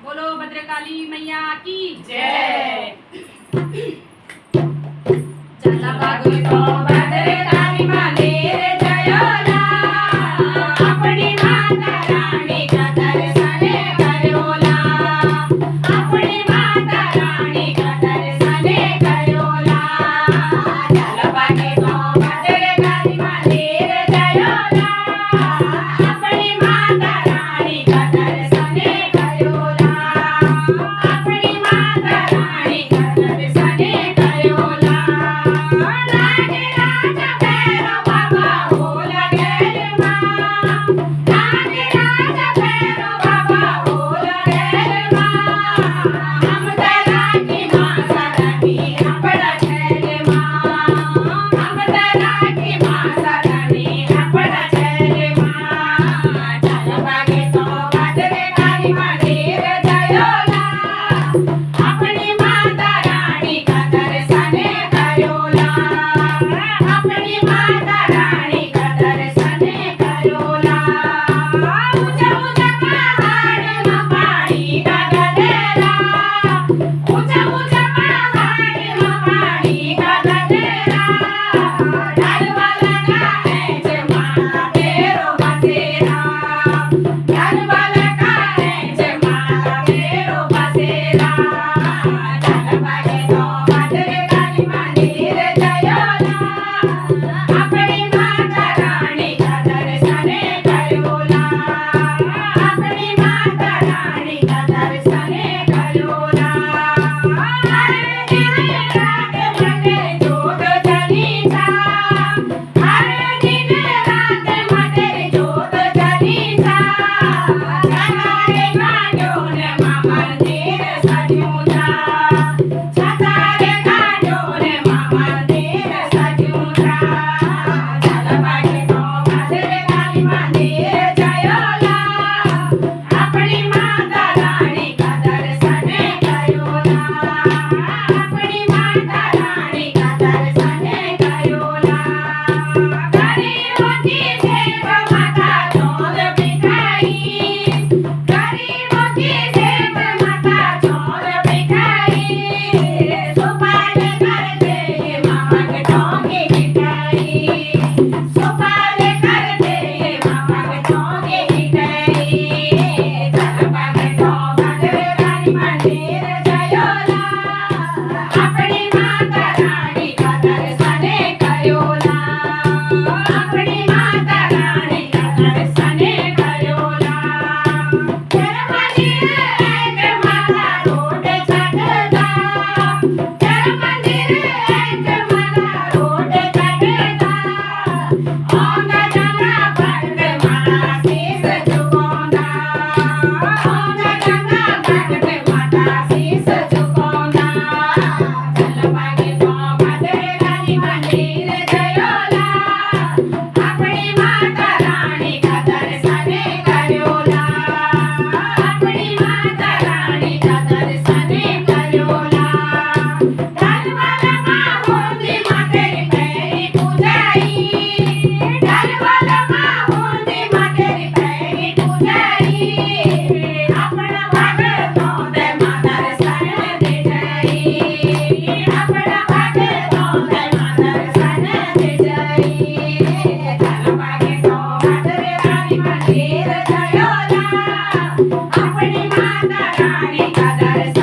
बोलो भद्रकाली मैया की जय। चला बागुई तो भद्रकाली मंदिर जयोला अपनी माता रानी का दर्शन करोला अपनी माता रानी का दर्शन करोला चला बागुई तो भद्रकाली मंदिर जयोला अपनी माता रानी का दर्शन करोला अपनी माता रानी का दर्शन करोला राजे राजा भैरव बाबा हो लगेल माँ राजे राजा भैरव बाबा हो लगेल माँ हम तेरा की माँ सरणी अपना छैल माँ हम तेरा की माँ सरणी अपना छैल माँ चल बागे तो भद्रकाली मंदिर जयोला अपनी माता रानी का दर्शन करोला अपनी माता रानी का दर्शन करोला ऊंचा ऊंचा पहाड़ में पानी का गदेरा ऊंचा ऊंचा पहाड़ में पानी का गदेरा ढाल वाला का है जमा तेरो बसेरा ढाल वाला का है जमा तेरो बसेरा चल बागे तो भद्रकाली मंदिर जयोला अपनी माता रानी का दर्शन करोला अपनी माता रानी का दर्शन करोला हर दिन रात मटे जोत जली जा हर दिन रात मटे जोत जली जा छतारे कांडो ने मंदिर सजूं जा छतारे कांडो ने मंदिर सजूं जा चल बागे तो भद्रकाली मंदिर जयोला अपनी माता रानी का दर्शन करोला अपनी माता रानी का दर्शन करोला गरीबों की सेवा माता चोर बिठाई गरीबों की सेवा माता चोर बिठाई सुपाल करते मांग टोंगे मिठाई सुपाल करते मांग टोंगे मिठाई चल बागे तो भद्रकाली मंदिर जयोला अपनी माता रानी का दर्शन करोला अपनी माता रानी का दर्शन करोला तेरा मंदिर है माता रोड चढ़दा तेरा मंदिर है माता रोड चढ़दा आंगा जंगा भक्त माता शीस झुकाਉਂदा आंगा जंगा भक्त माता शीस झुकाਉਂदा चल बागे तो भद्रकाली मंदिर जयोला अपनी माता रानी का दर्शन करोला अपनी माता रानी का दर्शन करोला ढाल वाला माँ होती माँ तेरी पैरी पूजाई ढाल वाला माँ होती माँ तेरी पैरी पूजाई अपना भगतों दे माँ दर्शन दे जाई अपना भगतों दे माँ दर्शन दे जाई चल बागे तो भद्रकाली मंदिर जयोला अपनी माता रानी का दर्शन